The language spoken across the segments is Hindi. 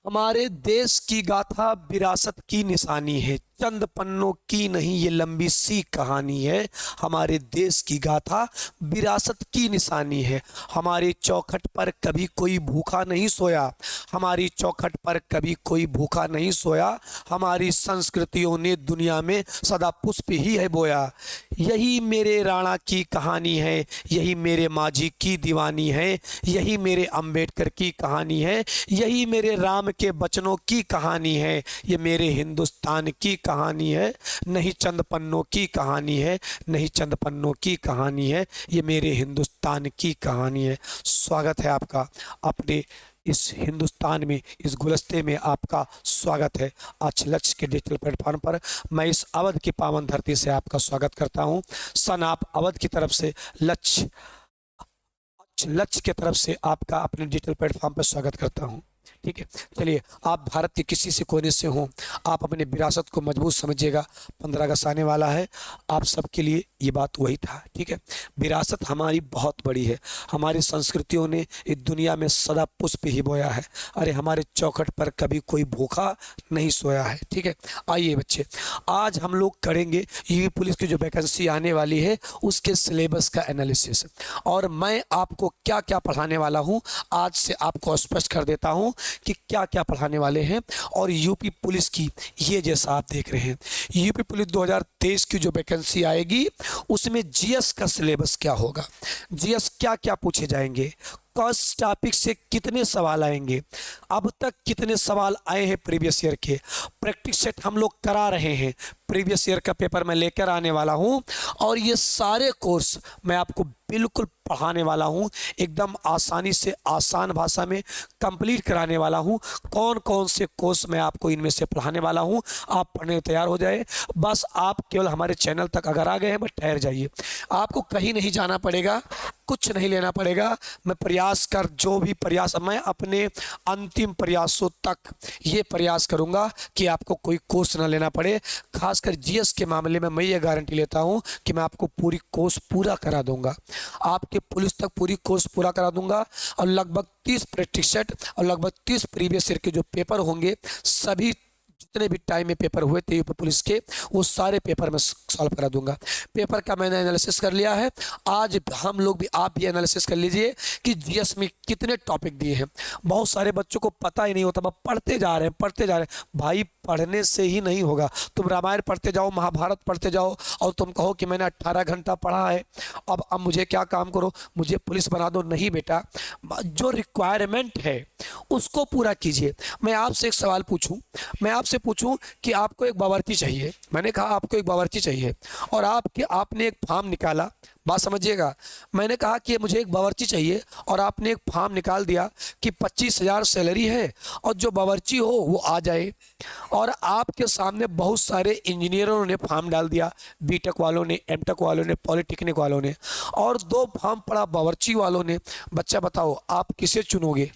हमारे देश की गाथा विरासत की निशानी है, चंद पन्नों की नहीं ये लंबी सी कहानी है। हमारे देश की गाथा विरासत की निशानी है। हमारी चौखट पर कभी कोई भूखा नहीं सोया, हमारी चौखट पर कभी कोई भूखा नहीं सोया। हमारी संस्कृतियों ने दुनिया में सदा पुष्प ही है बोया। यही मेरे राणा की कहानी है, यही मेरे माझी की दीवानी है, यही मेरे अंबेडकर की कहानी है, यही मेरे राम के बचनों की कहानी है, ये मेरे हिंदुस्तान की कहानी है। नहीं चंद पन्नों की कहानी है, नहीं चंद पन्नों की कहानी है, ये मेरे हिंदुस्तान की कहानी है। स्वागत है आपका अपने इस हिंदुस्तान में, इस गुलस्ते में आपका स्वागत है। आज लक्ष्य के डिजिटल प्लेटफॉर्म पर मैं इस अवध की पावन धरती से आपका स्वागत करता हूं। सन आप अवध की तरफ से लक्ष्य लक्ष्य की तरफ से आपका अपने डिजिटल प्लेटफॉर्म पर स्वागत करता हूं। ठीक है, चलिए, आप भारत के किसी से कोने से हों, आप अपने विरासत को मजबूत समझिएगा। 15 अगस्त आने वाला है, आप सबके लिए ये बात वही था। ठीक है, विरासत हमारी बहुत बड़ी है। हमारी संस्कृतियों ने इस दुनिया में सदा पुष्प ही बोया है। अरे हमारे चौखट पर कभी कोई भूखा नहीं सोया है। ठीक है, आइए बच्चे, आज हम लोग करेंगे यूपी पुलिस की जो वैकेंसी आने वाली है उसके सिलेबस का एनालिसिस। और मैं आपको क्या क्या पढ़ाने वाला हूँ आज से आपको स्पष्ट कर देता हूँ कि क्या क्या पढ़ाने वाले हैं। और यूपी पुलिस की ये जैसा आप देख रहे हैं, यूपी पुलिस 2023 की जो वैकेंसी आएगी उसमें जीएस का सिलेबस क्या होगा, जीएस क्या क्या पूछे जाएंगे, कौन टॉपिक से कितने सवाल आएंगे, अब तक कितने सवाल आए हैं प्रीवियस ईयर के, प्रैक्टिस सेट हम लोग करा रहे हैं, प्रीवियस ईयर का पेपर मैं लेकर आने वाला हूं। और ये सारे कोर्स मैं आपको बिल्कुल पढ़ाने वाला हूं, एकदम आसानी से आसान भाषा में कंप्लीट कराने वाला हूं। कौन कौन से कोर्स मैं आपको इनमें से पढ़ाने वाला हूं, आप पढ़ने तैयार हो जाए। बस आप केवल हमारे चैनल तक अगर आ गए हैं, बस ठहर जाइए, आपको कहीं नहीं जाना पड़ेगा, कुछ नहीं लेना पड़ेगा। मैं प्रयास कर जो भी प्रयास मैं अपने अंतिम प्रयासों तक ये प्रयास करूंगा कि आपको कोई कोर्स ना लेना पड़े। खासकर जीएस के मामले में मैं ये गारंटी लेता हूं कि मैं आपको पूरी कोर्स पूरा करा दूंगा, आपके पुलिस तक पूरी कोर्स पूरा करा दूंगा। और लगभग 30 प्रैक्टिस सेट और लगभग 30 प्रीवियस ईयर के जो पेपर होंगे, सभी जितने भी टाइम में पेपर हुए थे यूपी पुलिस के, वो सारे पेपर मैं सॉल्व करा दूंगा। पेपर का मैंने एनालिसिस कर लिया है। आज हम लोग भी, आप भी एनालिसिस कर लीजिए कि जीएस में कितने टॉपिक दिए हैं। बहुत सारे बच्चों को पता ही नहीं होता, बस पढ़ते जा रहे हैं पढ़ते जा रहे हैं। भाई पढ़ने से ही नहीं होगा। तुम रामायण पढ़ते जाओ, महाभारत पढ़ते जाओ और तुम कहो कि मैंने 18 घंटा पढ़ा है, अब मुझे क्या काम करो, मुझे पुलिस बना दो। नहीं बेटा, जो रिक्वायरमेंट है उसको पूरा कीजिए। मैं आपसे एक सवाल पूछूं, मैं आपसे पूछूं कि आपको एक बावर्ची चाहिए, मैंने कहा आपको एक बावर्ची चाहिए, और आपने एक फॉर्म निकाला, बात समझिएगा, मैंने कहा कि मुझे एक बावर्ची चाहिए और आपने एक फॉर्म निकाल दिया कि 25,000 सैलरी है और जो बावर्ची हो वो आ जाए। और आपके सामने बहुत सारे इंजीनियरों ने फॉर्म डाल दिया, बीटेक वालों ने, एमटेक वालों ने, पॉलिटेक्निक वालों ने, और 2 फॉर्म पड़ा बावर्ची वालों ने। बच्चा बताओ आप किसे चुनोगे?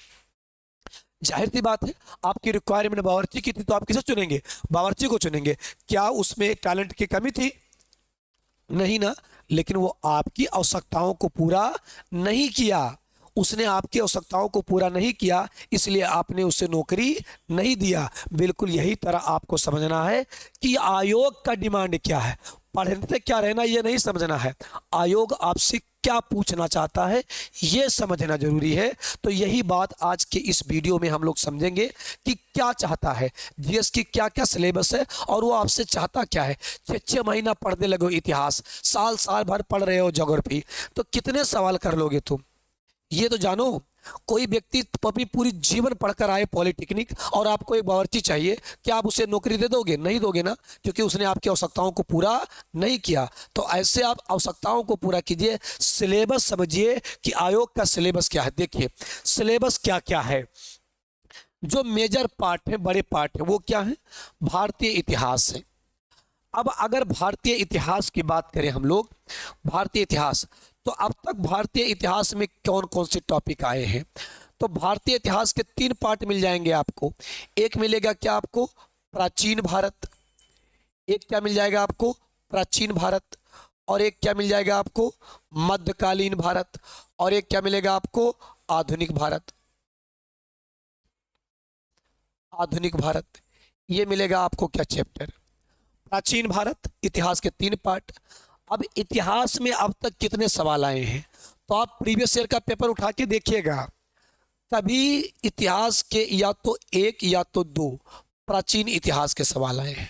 जाहिर सी बात है, आपकी रिक्वायरमेंट बावर्ची की थी तो आप किसे चुनेंगे? बावर्ची को चुनेंगे। क्या उसमें टैलेंट की कमी थी? नहीं ना। लेकिन वो आपकी आवश्यकताओं को पूरा नहीं किया, उसने आपकी आवश्यकताओं को पूरा नहीं किया, इसलिए आपने उसे नौकरी नहीं दिया। बिल्कुल यही तरह आपको समझना है कि आयोग का डिमांड क्या है, पढ़ने से क्या रहना ये नहीं समझना है, आयोग आपसे क्या पूछना चाहता है ये समझना जरूरी है। तो यही बात आज के इस वीडियो में हम लोग समझेंगे कि क्या चाहता है जीएस की, क्या क्या सिलेबस है और वो आपसे चाहता क्या है। 6-6 महीना पढ़ने लगो इतिहास, साल साल भर पढ़ रहे हो ज्योग्राफी, तो कितने सवाल कर लोगे तुम, ये तो जानो। कोई व्यक्ति अपनी पूरी जीवन पढ़कर आए पॉलिटेक्निक और आपको एक बावर्ची चाहिए, क्या आप उसे नौकरी दे दोगे? नहीं दोगे ना, क्योंकि उसने आपकी आवश्यकताओं को पूरा नहीं किया। तो ऐसे आप आवश्यकताओं को पूरा कीजिए, सिलेबस समझिए कि आयोग का सिलेबस क्या है। देखिए सिलेबस क्या क्या है, जो मेजर पार्ट है, बड़े पार्ट है, वो क्या है? भारतीय इतिहास है। अब अगर भारतीय इतिहास की बात करें हम लोग, भारतीय इतिहास, तो अब तक भारतीय इतिहास में कौन कौन से टॉपिक आए हैं? तो भारतीय इतिहास के 3 पार्ट मिल जाएंगे आपको। एक मिलेगा क्या आपको? प्राचीन भारत। एक क्या मिल जाएगा आपको? प्राचीन भारत। और एक क्या मिल जाएगा आपको? मध्यकालीन भारत। और एक क्या मिलेगा आपको? आधुनिक भारत। आधुनिक भारत, ये मिलेगा आपको क्या चैप्टर। प्राचीन भारत, इतिहास के 3 पार्ट। अब इतिहास में अब तक कितने सवाल आए हैं, तो आप प्रीवियस ईयर का पेपर उठा के देखिएगा, कभी इतिहास के या तो 1 या तो 2 प्राचीन इतिहास के सवाल आए हैं।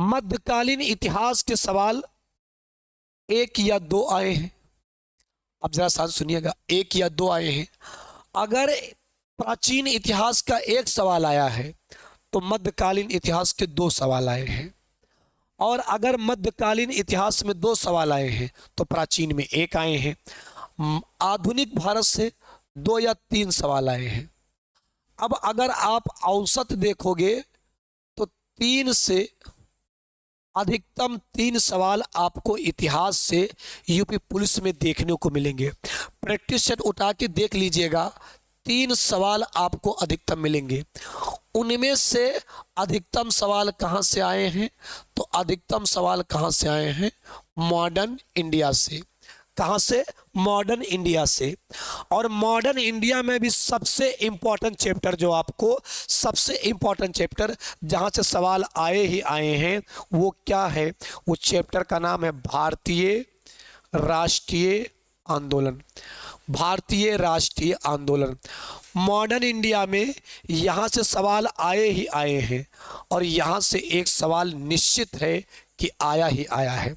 मध्यकालीन इतिहास के सवाल 1 या 2 आए हैं। अब जरा शांत सुनिएगा, 1 या 2 आए हैं। अगर प्राचीन इतिहास का 1 सवाल आया है तो मध्यकालीन इतिहास के 2 सवाल आए हैं, और अगर मध्यकालीन इतिहास में 2 सवाल आए हैं तो प्राचीन में 1 आए हैं। आधुनिक भारत से 2 या 3 सवाल आए हैं। अब अगर आप औसत देखोगे तो 3 से अधिकतम 3 सवाल आपको इतिहास से यूपी पुलिस में देखने को मिलेंगे। प्रैक्टिस सेट उठा के देख लीजिएगा, 3 सवाल आपको अधिकतम मिलेंगे। उनमें से अधिकतम सवाल कहाँ से आए हैं, तो अधिकतम सवाल कहाँ से आए हैं, मॉडर्न इंडिया से। कहाँ से, मॉडर्न इंडिया से। और मॉडर्न इंडिया में भी सबसे इंपॉर्टेंट चैप्टर जो आपको, सबसे इंपॉर्टेंट चैप्टर जहाँ से सवाल आए ही आए हैं वो क्या है, वो चैप्टर का नाम है भारतीय राष्ट्रीय आंदोलन। भारतीय राष्ट्रीय आंदोलन। मॉडर्न इंडिया में यहाँ से सवाल आए ही आए हैं, और यहाँ से एक सवाल निश्चित है कि आया ही आया है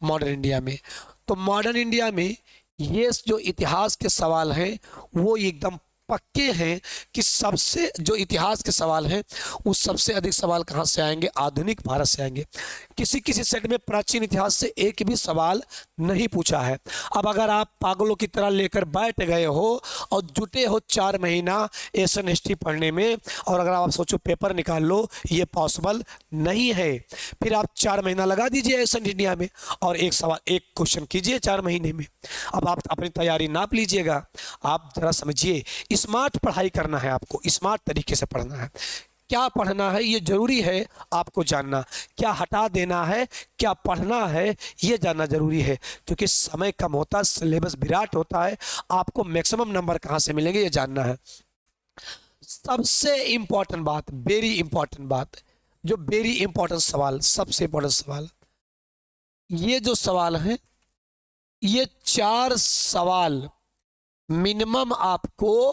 मॉडर्न इंडिया में। तो मॉडर्न इंडिया में ये जो इतिहास के सवाल हैं वो एकदम पक्के हैं कि सबसे जो इतिहास के सवाल हैं वो सबसे अधिक सवाल कहाँ से आएंगे, आधुनिक भारत से आएंगे। किसी किसी सेट में प्राचीन इतिहास से एक भी सवाल नहीं पूछा है। अब अगर आप पागलों की तरह लेकर बैठ गए हो और जुटे हो 4 महीना एशियन हिस्ट्री पढ़ने में, और अगर आप सोचो पेपर निकाल लो, ये पॉसिबल नहीं है। फिर आप 4 महीना लगा दीजिए एशियन इंडिया में और एक सवाल, एक क्वेश्चन कीजिए 4 महीने में। अब आप अपनी तैयारी नाप लीजिएगा। आप जरा समझिए, स्मार्ट पढ़ाई करना है आपको, स्मार्ट तरीके से पढ़ना है। क्या पढ़ना है ये जरूरी है आपको जानना, क्या हटा देना है, क्या पढ़ना है ये जानना जरूरी है, क्योंकि समय कम होता है, सिलेबस विराट होता है, आपको मैक्सिमम नंबर कहाँ से मिलेंगे ये जानना है। सबसे इंपॉर्टेंट बात, वेरी इंपॉर्टेंट बात, जो वेरी इंपॉर्टेंट सवाल, सबसे इंपॉर्टेंट सवाल, ये जो सवाल हैं, ये 4 सवाल मिनिमम आपको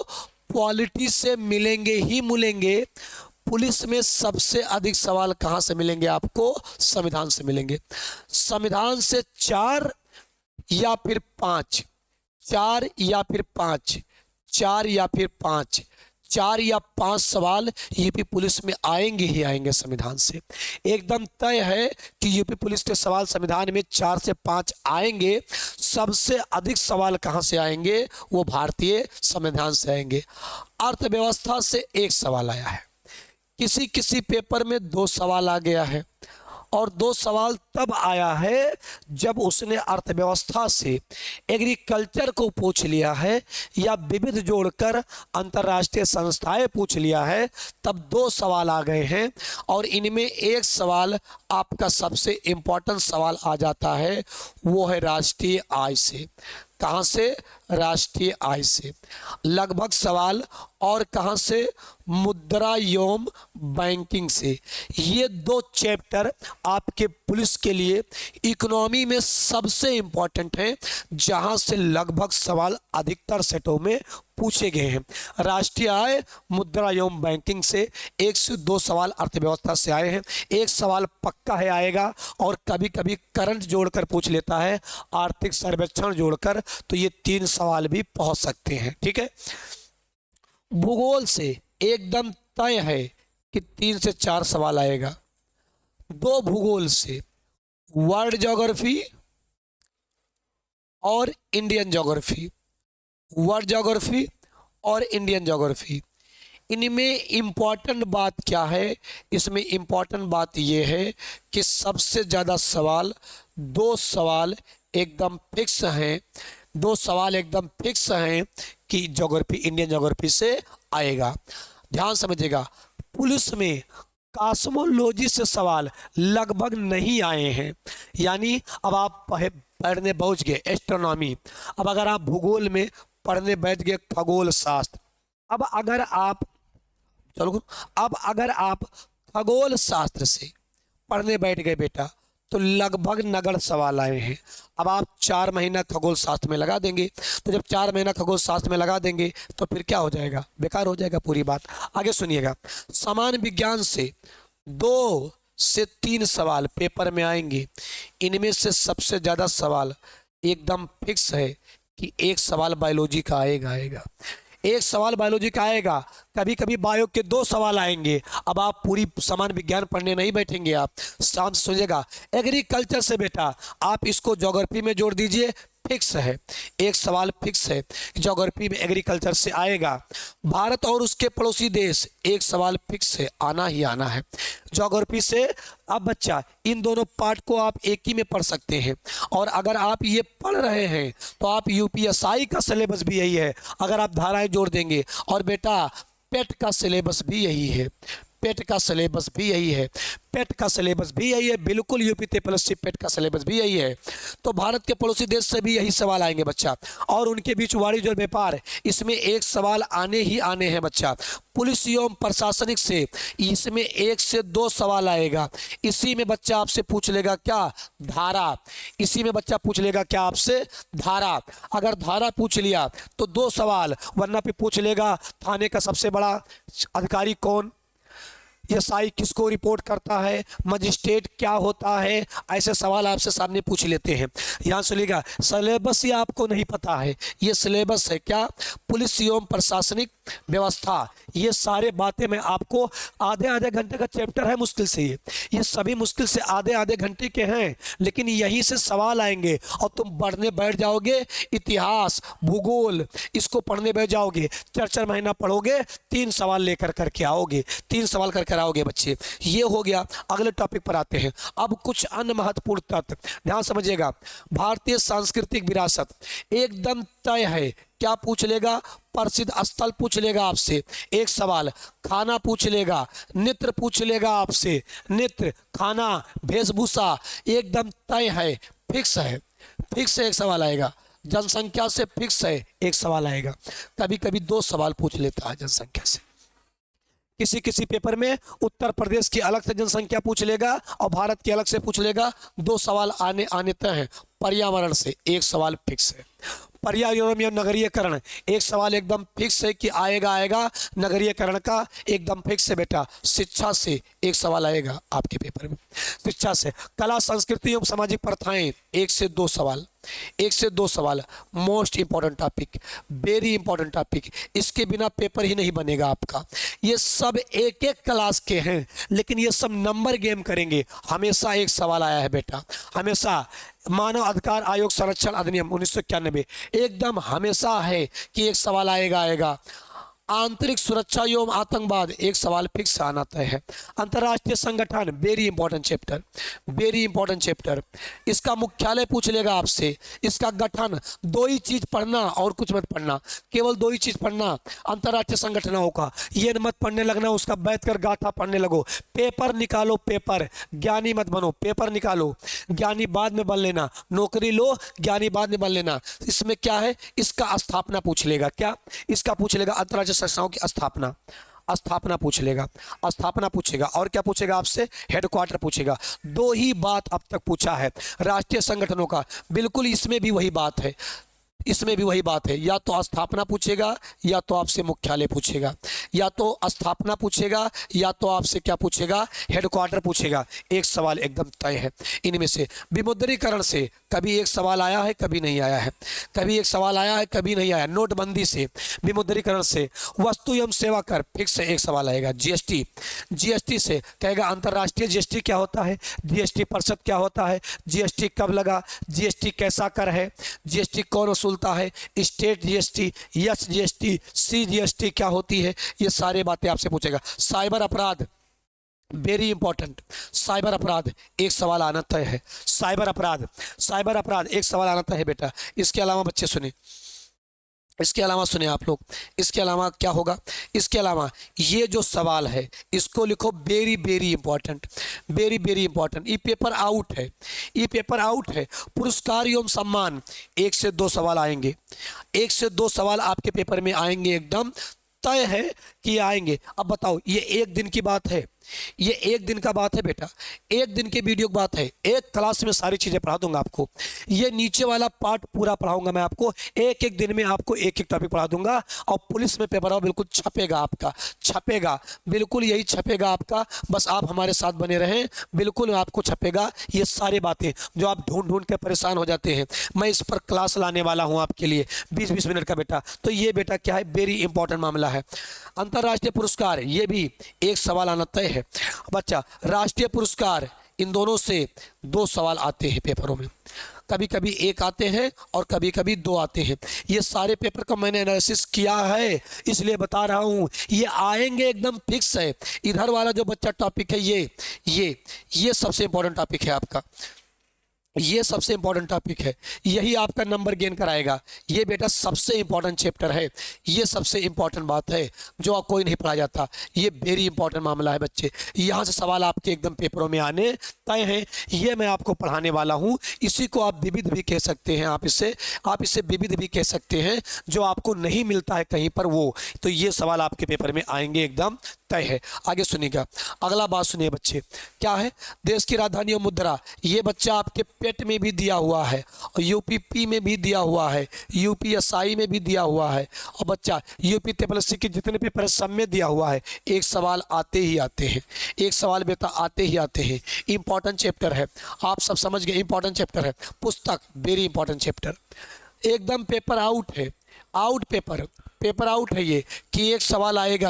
पॉलिटी से मिलेंगे ही मिलेंगे। पुलिस में सबसे अधिक सवाल कहाँ से मिलेंगे आपको, संविधान से मिलेंगे। संविधान से 4 या फिर 5, 4 या फिर 5, 4 या फिर 5, 4 या 5 सवाल यूपी पुलिस में आएंगे ही आएंगे संविधान से। एकदम तय है कि यूपी पुलिस के सवाल संविधान में 4 से 5 आएंगे। सबसे अधिक सवाल कहाँ से आएंगे, वो भारतीय संविधान से आएंगे। अर्थव्यवस्था से 1 सवाल आया है, किसी किसी पेपर में 2 सवाल आ गया है, और 2 सवाल तब आया है जब उसने अर्थव्यवस्था से एग्रीकल्चर को पूछ लिया है या विविध जोड़कर अंतर्राष्ट्रीय संस्थाएं पूछ लिया है, तब 2 सवाल आ गए हैं। और इनमें एक सवाल आपका सबसे इम्पोर्टेंट सवाल आ जाता है, वो है राष्ट्रीय आय से। कहाँ से, राष्ट्रीय आय से लगभग सवाल, और कहाँ से, मुद्रा एवं बैंकिंग से। ये 2 चैप्टर आपके पुलिस के लिए इकोनॉमी में सबसे इंपॉर्टेंट हैं, जहाँ से लगभग सवाल अधिकतर सेटों में पूछे गए हैं। राष्ट्रीय आय, मुद्रा एवं बैंकिंग से 1 से 2 सवाल अर्थव्यवस्था से आए हैं। एक सवाल पक्का है आएगा, और कभी कभी करंट जोड़कर पूछ लेता है, आर्थिक सर्वेक्षण जोड़कर, तो ये 3 सवाल भी पहुंच सकते हैं। ठीक है। भूगोल से एकदम तय है कि 3 से 4 सवाल आएगा। 2 भूगोल से, वर्ल्ड ज्योग्राफी और इंडियन ज्योग्राफी, वर्ल्ड ज्योग्राफी और इंडियन ज्योग्राफी। इनमें इम्पॉर्टेंट बात क्या है, इसमें इम्पॉर्टेंट बात यह है कि सबसे ज़्यादा सवाल, 2 सवाल एकदम फिक्स हैं, 2 सवाल एकदम फिक्स हैं कि ज्योग्राफी, इंडियन ज्योग्राफी से आएगा। ध्यान समझिएगा, पुलिस में कॉस्मोलॉजी से सवाल लगभग नहीं आए हैं। यानी अब आप पढ़ने पहुंच गए एस्ट्रोनॉमी, अब अगर आप भूगोल में पढ़ने बैठ गए खगोल शास्त्र, अब अगर आप चलो अब अगर आप खगोल शास्त्र से पढ़ने बैठ गए बेटा तो लगभग नगण्य सवाल आए हैं। अब आप 4 महीना खगोल शास्त्र में लगा देंगे, तो जब 4 महीना खगोल शास्त्र में लगा देंगे तो फिर क्या हो जाएगा, बेकार हो जाएगा पूरी बात। आगे सुनिएगा, सामान्य विज्ञान से 2 से 3 सवाल पेपर में आएंगे। इनमें से सबसे ज़्यादा सवाल एकदम फिक्स है कि एक सवाल बायोलॉजी का आएगा। एक सवाल बायोलॉजी का आएगा, कभी कभी बायो के 2 सवाल आएंगे। अब आप पूरी सामान्य विज्ञान पढ़ने नहीं बैठेंगे, आप शाम से सुनिएगा। एग्रीकल्चर से बेटा आप इसको ज्योग्राफी में जोड़ दीजिए, फिक्स है, एक सवाल फिक्स है, ज्योग्राफी में एग्रीकल्चर से आएगा। भारत और उसके पड़ोसी देश, एक सवाल फिक्स है, आना ही आना है ज्योग्राफी से। अब बच्चा इन दोनों पार्ट को आप एक ही में पढ़ सकते हैं, और अगर आप ये पढ़ रहे हैं तो आप यूपीएसआई का सिलेबस भी यही है, अगर आप धाराएं जोड़ देंगे। और बेटा पेट का सिलेबस भी यही है, पेट का सिलेबस भी यही है, पेट का सिलेबस भी यही है, बिल्कुल यूपी प्लस पेट का सिलेबस भी यही है। तो भारत के पड़ोसी देश से भी यही सवाल आएंगे बच्चा, और उनके बीच वाणिज्य और व्यापार, इसमें एक सवाल आने ही आने हैं बच्चा। पुलिस एवं प्रशासनिक से इसमें 1 से 2 सवाल आएगा। इसी में बच्चा आपसे पूछ लेगा क्या, धारा। इसी में बच्चा पूछ लेगा क्या आपसे, धारा। अगर धारा पूछ लिया तो 2 सवाल, वरना फिर पूछ लेगा थाने का सबसे बड़ा अधिकारी कौन, एसआई किसको रिपोर्ट करता है, मजिस्ट्रेट क्या होता है, ऐसे सवाल आपसे सामने पूछ लेते हैं। यहाँ सुनिएगा, सिलेबस ही आपको नहीं पता है, ये सिलेबस है क्या, पुलिस एवं प्रशासनिक व्यवस्था। ये सारे बातें मैं आपको आधे घंटे का चैप्टर है, मुश्किल से ये सभी मुश्किल से आधे घंटे के हैं, लेकिन यहीं से सवाल आएंगे और तुम पढ़ने बैठ जाओगे। इतिहास, भूगोल, इसको पढ़ने बैठ जाओगे, 4 महीना पढ़ोगे, 3 सवाल लेकर करके आओगे, 3 सवाल करके आओगे बच्चे। ये हो गया। अगले टॉपिक पर आते हैं। अब कुछ अन्य महत्वपूर्ण तथ्य ध्यान समझिएगा। भारतीय सांस्कृतिक विरासत एकदम तय है। क्या पूछ लेगा, प्रसिद्ध स्थल पूछ लेगा आपसे, एक सवाल। खाना पूछ लेगा, नृत्य पूछ लेगा आपसे, नृत्य, खाना, वेशभूषा एकदम तय है, फिक्स है, फिक्स है, एक सवाल आएगा। जनसंख्या से फिक्स है, एक सवाल आएगा। कभी कभी 2 सवाल पूछ लेता है जनसंख्या से। किसी किसी पेपर में उत्तर प्रदेश की अलग से जनसंख्या पूछ लेगा और भारत की अलग से पूछ लेगा। 2 सवाल आने तय हैं। पर्यावरण से एक सवाल फिक्स है। पर्यावरण या नगरीयकरण, एक सवाल एकदम फिक्स है कि आएगा। नगरीयकरण का एकदम फिक्स है बेटा। शिक्षा से एक सवाल आएगा आपके पेपर में, शिक्षा से। कला, संस्कृति एवं सामाजिक प्रथाएं, 1 से 2 सवाल, 1 से 2 सवाल। Most important topic, very important topic, इसके बिना पेपर ही नहीं बनेगा आपका। ये सब एक क्लास के हैं, लेकिन ये सब नंबर गेम करेंगे। हमेशा एक सवाल आया है बेटा, हमेशा। मानव अधिकार आयोग संरक्षण अधिनियम 1991, एकदम हमेशा है कि एक सवाल आएगा। आंतरिक सुरक्षा एवं आतंकवाद, एक सवाल फिक्स आना तय है। अंतर्राष्ट्रीय संगठन, very important chapter, very important chapter. इसका मुख्यालय पूछ लेगा आपसे, इसका गठन। 2 ही चीज पढ़ना और कुछ मत पढ़ना, केवल 2 ही चीज पढ़ना। अंतर्राष्ट्रीय संगठनों का ये मत पढ़ने लगना, उसका बैठ कर गाथा पढ़ने लगो। पेपर निकालो, पेपर, ज्ञानी मत बनो, पेपर निकालो। ज्ञानी बाद में बन लेना, नौकरी लो, ज्ञानी बाद में बन लेना। इसमें क्या है, इसका स्थापना पूछ लेगा। क्या, इसका पूछ लेगा अंतर्राष्ट्रीय संस्थाओं की स्थापना पूछ लेगा, स्थापना पूछेगा। और क्या पूछेगा आपसे, हेडक्वार्टर पूछेगा। 2 ही बात अब तक पूछा है राष्ट्रीय संगठनों का। बिल्कुल इसमें भी वही बात है, इसमें भी वही बात है। या तो स्थापना पूछेगा, या तो आपसे मुख्यालय पूछेगा। या तो स्थापना पूछेगा, या तो आपसे क्या पूछेगा, हेडक्वार्टर पूछेगा। एक सवाल एकदम तय है इनमें से। विमुद्रीकरण से कभी एक सवाल आया है, कभी नहीं आया है, कभी एक सवाल आया है, कभी नहीं आया। नोटबंदी से, विमुद्रीकरण से। वस्तु एवं सेवा कर, फिक्स है, एक सवाल आएगा। जीएसटी, जीएसटी से कहेगा अंतर्राष्ट्रीय जीएसटी क्या होता है, जीएसटी परिषद क्या होता है, जीएसटी कब लगा, जीएसटी कैसा कर है, जीएसटी कौन वसूलता है, state GST, S GST, C GST क्या होती है, ये सारे बातें आपसे पूछेगा। साइबर अपराध, वेरी इंपॉर्टेंट, साइबर अपराध एक सवाल आना तय है। साइबर अपराध, साइबर अपराध एक सवाल आना तय है बेटा। इसके अलावा बच्चे सुने, इसके अलावा सुने आप लोग, इसके अलावा क्या होगा, इसके अलावा ये जो सवाल है इसको लिखो, very very important, very very important. ये पेपर आउट है, ये पेपर आउट है। पुरस्कार एवं सम्मान, 1 से 2 सवाल आएंगे, 1 से 2 सवाल आपके पेपर में आएंगे एकदम तय है कि आएंगे। अब बताओ, ये एक दिन की बात है, ये एक दिन का बात है बेटा, एक दिन के वीडियो की बात है। एक क्लास में सारी चीज़ें पढ़ा दूंगा आपको। ये नीचे वाला पार्ट पूरा पढ़ाऊंगा मैं आपको, एक एक दिन में आपको एक एक टॉपिक पढ़ा दूंगा। और पुलिस में पेपर बिल्कुल छपेगा आपका, छपेगा बिल्कुल, यही छपेगा आपका। बस आप हमारे साथ बने रहें, बिल्कुल आपको छपेगा। ये सारी बातें जो आप ढूंढ ढूंढ के परेशान हो जाते हैं, मैं इस पर क्लास लाने वाला हूँ आपके लिए 20-20 मिनट का बेटा। तो ये बेटा क्या है, वेरी इंपॉर्टेंट मामला है। अंतर्राष्ट्रीय पुरस्कार, ये भी एक सवाल आना तय है बच्चा। राष्ट्रीय पुरस्कार, इन दोनों से 2 सवाल आते हैं पेपरों में, कभी कभी 1 आते हैं और कभी कभी 2 आते हैं। ये सारे पेपर का मैंने एनालिसिस किया है, इसलिए बता रहा हूँ, ये आएंगे एकदम फिक्स है। इधर वाला जो बच्चा टॉपिक है, ये सबसे इंपॉर्टेंट टॉपिक है आपका, ये सबसे इंपॉर्टेंट टॉपिक है, यही आपका नंबर गेन कराएगा। ये बेटा सबसे इंपॉर्टेंट चैप्टर है, ये सबसे इंपॉर्टेंट बात है जो आप कोई नहीं पढ़ा जाता। ये वेरी इंपॉर्टेंट मामला है बच्चे, यहाँ से सवाल आपके एकदम पेपरों में आने तय हैं। ये मैं आपको पढ़ाने वाला हूँ, इसी को आप विविध भी कह सकते हैं, आप इसे विविध भी कह सकते हैं, जो आपको नहीं मिलता है कहीं पर वो। तो ये सवाल आपके पेपर में आएंगे एकदम तय है। आगे सुनिएगा, अगला बात सुनिए बच्चे, क्या है, देश की राजधानी और मुद्रा। ये बच्चा आपके पेट में भी दिया हुआ है, और यूपीपी में भी दिया हुआ है, यूपीएसआई में भी दिया हुआ है, और बच्चा यूपी TSS के जितने पेपर है सब में दिया हुआ है। एक सवाल आते ही आते हैं, एक सवाल बेटा आते ही आते हैं। इंपॉर्टेंट चैप्टर है, आप सब समझ गए, इंपॉर्टेंट चैप्टर है पुस्तक, वेरी इंपॉर्टेंट चैप्टर, एकदम पेपर आउट है, आउट पेपर आउट है ये, कि एक सवाल आएगा,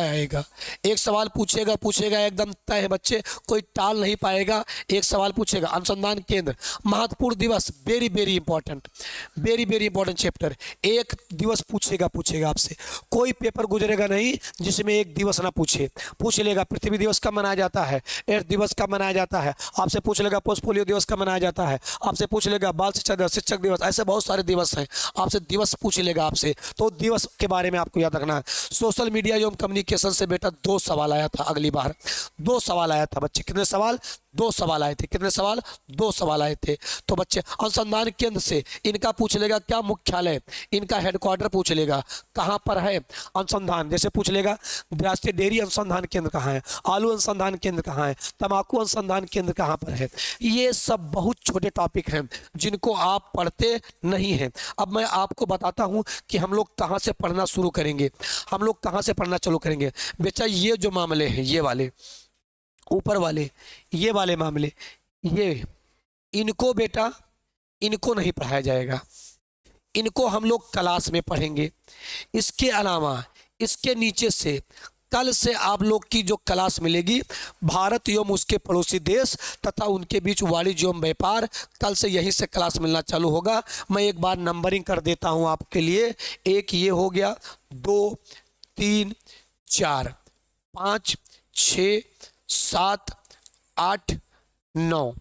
एक सवाल पूछेगा एकदम तय है बच्चे, कोई टाल नहीं पाएगा, एक सवाल पूछेगा। अनुसंधान केंद्र, महत्वपूर्ण दिवस, वेरी वेरी इंपॉर्टेंट चैप्टर, एक दिवस पूछेगा आपसे, कोई पेपर गुजरेगा नहीं जिसमें एक दिवस ना पूछ लेगा। पृथ्वी दिवस कब मनाया जाता है, एर्थ दिवस कब मनाया जाता है, आपसे पूछ लेगा पोस्ट पोलियो दिवस कब मनाया जाता है, आपसे पूछ लेगा बाल शिक्षक दिवस, ऐसे बहुत सारे दिवस हैं, आपसे दिवस पूछ लेगा आपसे, तो दिवस के बारे में आपको याद रखना है। सोशल मीडिया एवं कम्युनिकेशन से बेटा 2 सवाल आया था, अगली बार 2 सवाल आया था बच्चे। कितने सवाल, 2 सवाल आए थे। कितने सवाल, 2 सवाल आए थे। तो बच्चे अनुसंधान केंद्र से इनका पूछ लेगा क्या मुख्यालय, इनका हेडक्वार्टर पूछ लेगा, कहाँ पर है अनुसंधान, जैसे पूछ लेगा राष्ट्रीय डेयरी अनुसंधान केंद्र कहाँ है, आलू अनुसंधान केंद्र कहाँ है, तंबाकू अनुसंधान केंद्र कहाँ पर है। ये सब बहुत छोटे टॉपिक हैं जिनको आप पढ़ते नहीं हैं। अब मैं आपको बताता हूँ कि हम लोग कहाँ से पढ़ना शुरू करेंगे, हम लोग कहाँ से पढ़ना चालू करेंगे। बेटा ये जो मामले हैं, ये वाले ऊपर वाले, ये वाले मामले, ये इनको बेटा इनको नहीं पढ़ाया जाएगा, इनको हम लोग क्लास में पढ़ेंगे। इसके अलावा इसके नीचे से कल से आप लोग की जो क्लास मिलेगी, भारत एवं उसके पड़ोसी देश तथा उनके बीच वाणिज्य एवं व्यापार, कल से यहीं से क्लास मिलना चालू होगा। मैं एक बार नंबरिंग कर देता हूं आपके लिए, एक ये हो गया, 2 3 4 5 6 7 8 9,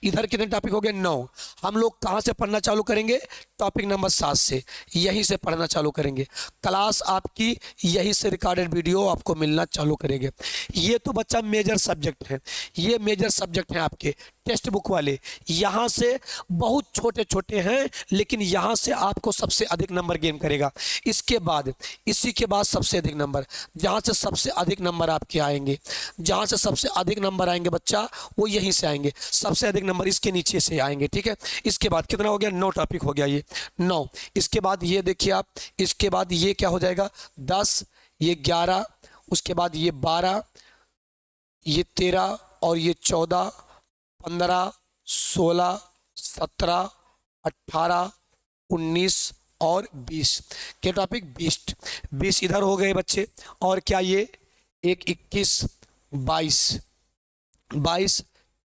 इधर कितने टॉपिक हो गए, 9। हम लोग कहाँ से पढ़ना चालू करेंगे, टॉपिक नंबर 7 से, यहीं से पढ़ना चालू करेंगे। क्लास आपकी यहीं से रिकॉर्डेड वीडियो आपको मिलना चालू करेंगे। ये तो बच्चा मेजर सब्जेक्ट है, ये मेजर सब्जेक्ट हैं आपके टेक्स्ट बुक वाले। यहाँ से बहुत छोटे छोटे हैं, लेकिन यहाँ से आपको सबसे अधिक नंबर गेन करेगा। इसके बाद, इसी के बाद सबसे अधिक नंबर, जहाँ से सबसे अधिक नंबर आपके आएंगे, जहाँ से सबसे अधिक नंबर आएंगे बच्चा, वो यहीं से आएंगे। सबसे अधिक नंबर इसके नीचे से आएंगे, ठीक है। इसके बाद कितना हो गया, 9 टॉपिक हो गया, ये 9। इसके बाद ये देखिए आप, इसके बाद ये क्या हो जाएगा, 10, ये 11, उसके बाद ये 12, ये 13 और ये 14, 15, 16, 17, 18, 19 और 20 के टॉपिक 20 इधर हो गए बच्चे। और क्या ये 21, 22,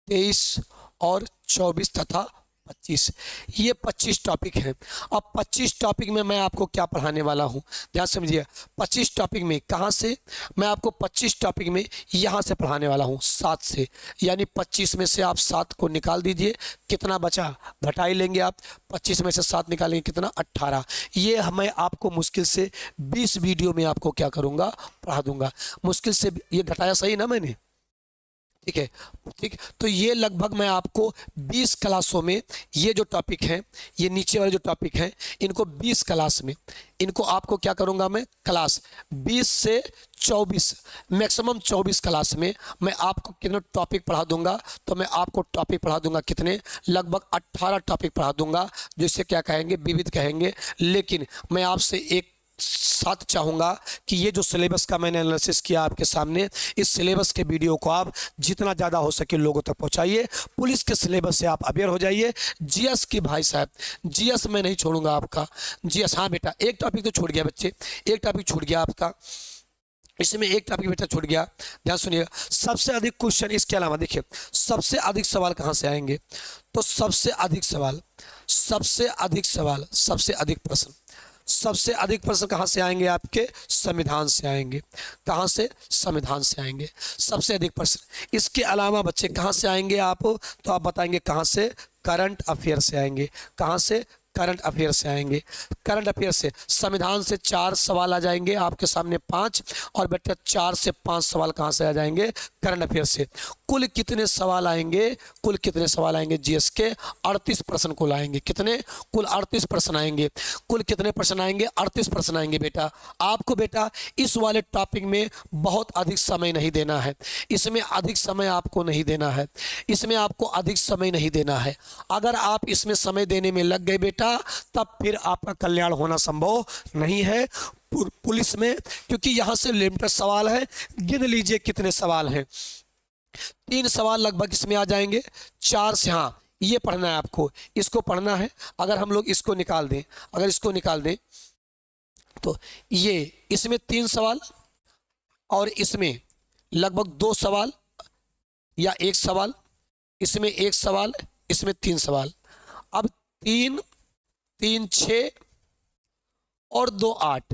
23 और 24 तथा 25, ये 25 टॉपिक हैं। अब 25 टॉपिक में मैं आपको क्या पढ़ाने वाला हूँ, ध्यान समझिए। 25 टॉपिक में कहाँ से, मैं आपको 25 टॉपिक में यहाँ से पढ़ाने वाला हूँ, 7 से। यानी 25 में से आप 7 को निकाल दीजिए, कितना बचा, घटाई लेंगे आप। 25 में से 7 निकालेंगे कितना, 18। ये मैं आपको मुश्किल से 20 वीडियो में आपको क्या करूँगा, पढ़ा दूँगा। मुश्किल से, ये घटाया सही ना मैंने, ठीक है। ठीक, तो ये लगभग मैं आपको 20 क्लासों में ये जो टॉपिक हैं, ये नीचे वाले जो टॉपिक हैं, इनको 20 क्लास में, इनको आपको क्या करूँगा मैं, क्लास 20 से 24, मैक्सिमम 24 क्लास में मैं आपको कितने टॉपिक पढ़ा दूंगा। तो मैं आपको टॉपिक पढ़ा दूंगा कितने, लगभग 18 टॉपिक पढ़ा दूंगा, जिसे क्या कहेंगे, विविध कहेंगे। लेकिन मैं आपसे एक साथ चाहूँगा कि ये जो सिलेबस का मैंने एनालिसिस किया आपके सामने, इस सिलेबस के वीडियो को आप जितना ज़्यादा हो सके लोगों तक पहुँचाइए। पुलिस के सिलेबस से आप अवेयर हो जाइए। जीएस की भाई साहब, जीएस मैं नहीं छोड़ूंगा आपका। जीएस, हाँ बेटा, एक टॉपिक तो छूट गया बच्चे, एक टॉपिक छूट गया आपका, इसमें एक टॉपिक बेटा छूट गया, ध्यान सुनिएगा। सबसे अधिक क्वेश्चन इसके अलावा देखिए, सबसे अधिक सवाल कहाँ से आएंगे, तो सबसे अधिक सवाल, सबसे अधिक सवाल, सबसे अधिक प्रश्न, सबसे अधिक प्रश्न कहाँ से आएंगे, आपके संविधान से आएंगे। कहाँ से, संविधान से आएंगे सबसे अधिक प्रश्न। इसके अलावा बच्चे कहाँ से आएंगे आप, तो आप बताएंगे कहाँ से, करंट अफेयर से आएंगे। कहाँ से, करंट अफेयर से आएंगे। करंट अफेयर से, संविधान से 4 सवाल आ जाएंगे आपके सामने 5, और बेटा 4 से 5 सवाल कहाँ से आ जाएंगे, करंट अफेयर से। कुल कितने सवाल आएंगे, कुल कितने सवाल आएंगे जीएस के, 38 प्रश्न कुल आएंगे। कितने, कुल 38 प्रश्न आएंगे। कुल कितने प्रश्न आएंगे, 38 प्रश्न आएंगे बेटा। आपको बेटा इस वाले टॉपिक में बहुत अधिक समय नहीं देना है, इसमें अधिक समय आपको नहीं देना है, इसमें आपको अधिक समय नहीं देना है। अगर आप इसमें समय देने में लग गए बेटा, तब फिर आपका कल्याण होना संभव नहीं है पुलिस में, क्योंकि यहां से लिमिटेड सवाल है। गिन लीजिए कितने सवाल हैं, 3 सवाल लगभग इसमें आ जाएंगे, 4 से, हाँ ये पढ़ना है आपको, इसको पढ़ना है। अगर हम लोग इसको निकाल दें, अगर इसको निकाल दें, तो ये इसमें 3 सवाल, और इसमें लगभग 2 सवाल या 1 सवाल, इसमें 1 सवाल, इसमें 3 सवाल। अब 3 3 6 और 2 8,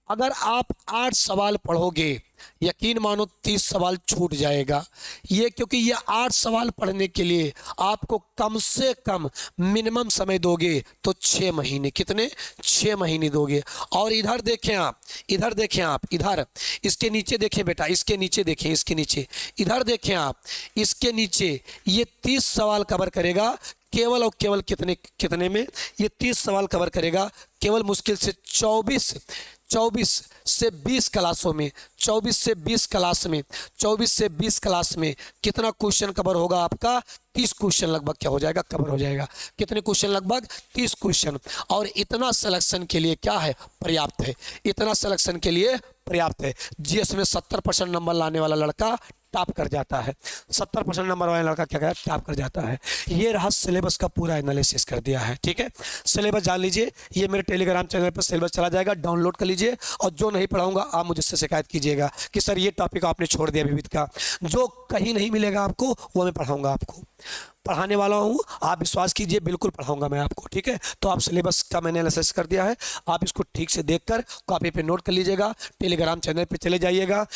अगर आप 8 सवाल पढ़ोगे, यकीन मानो 30 सवाल छूट जाएगा। ये क्योंकि ये 8 सवाल पढ़ने के लिए आपको कम से कम मिनिमम समय दोगे तो 6 महीने, कितने, 6 महीने दोगे। और इधर देखें आप, इधर देखें आप, इधर इसके नीचे देखें बेटा, इसके नीचे देखें, इसके नीचे, इधर देखें आप, इसके नीचे ये 30 सवाल कवर करेगा केवल और केवल कितने में, ये 30 सवाल कवर करेगा केवल मुश्किल से 24 से 20 क्लासों में, 24 से 20 क्लास में, 24 से 20 क्लास में कितना क्वेश्चन कवर होगा आपका, 30 क्वेश्चन लगभग क्या हो जाएगा, कवर हो जाएगा। कितने क्वेश्चन, लगभग 30 क्वेश्चन। और इतना सिलेक्शन के लिए क्या है, पर्याप्त है, इतना सिलेक्शन के लिए पर्याप्त है। जीएस में 70% नंबर लाने वाला लड़का टॉप कर जाता है, 70% नंबर वाला लड़का क्या कहता है, टॉप कर जाता है। ये रहा सिलेबस का पूरा एनालिसिस कर दिया है। ठीक है, सिलेबस जान लीजिए, ये मेरे टेलीग्राम चैनल पर सिलेबस चला जाएगा, डाउनलोड कर लीजिए। और जो नहीं पढ़ाऊंगा आप मुझसे शिकायत कीजिएगा कि सर ये टॉपिक आपने छोड़ दिया विविध का। जो कहीं नहीं मिलेगा आपको वो मैं पढ़ाऊंगा, आपको पढ़ाने वाला हूँ, आप विश्वास कीजिए, बिल्कुल पढ़ाऊंगा मैं आपको। ठीक है, तो आप सिलेबस का मैंने एनालिसिस कर दिया है, आप इसको ठीक से देखकर कॉपी पे नोट कर लीजिएगा, टेलीग्राम चैनल पे चले जाइएगा,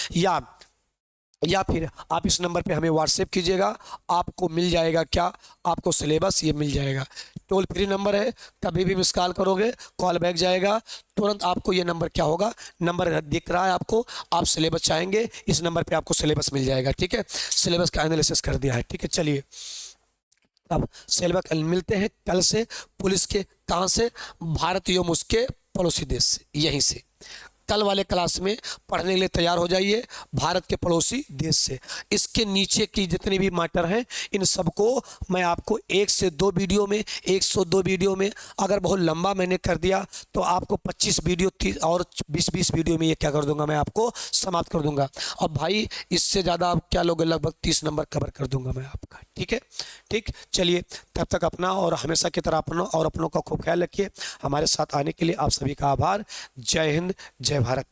या फिर आप इस नंबर पे हमें व्हाट्सएप कीजिएगा, आपको मिल जाएगा क्या, आपको सिलेबस ये मिल जाएगा। टोल फ्री नंबर है, कभी भी मिस कॉल करोगे कॉल बैक जाएगा, तुरंत आपको ये नंबर क्या होगा, नंबर दिख रहा है आपको, आप सिलेबस चाहेंगे इस नंबर पे आपको सिलेबस मिल जाएगा। ठीक है, सिलेबस का एनालिसिस कर दिया है। ठीक है, चलिए अब सिलेबस मिलते हैं कल से। पुलिस के कहाँ से, भारत एवं उसके पड़ोसी देश से, यहीं से। कल वाले क्लास में पढ़ने के लिए तैयार हो जाइए, भारत के पड़ोसी देश से। इसके नीचे की जितने भी मैटर हैं इन सबको मैं आपको 1 से 2 वीडियो में, 102 वीडियो में, अगर बहुत लंबा मैंने कर दिया तो आपको 25 वीडियो, 30 और 20 वीडियो में ये क्या कर दूंगा, मैं आपको समाप्त कर दूंगा। और भाई इससे ज़्यादा आप क्या लोगे, लगभग 30 नंबर कवर कर दूंगा मैं आपका। ठीक है, ठीक, चलिए तब तक अपना और हमेशा की तरह अपना और अपनों का खूब ख्याल रखिए। हमारे साथ आने के लिए आप सभी का आभार। जय हिंद, जय भारत।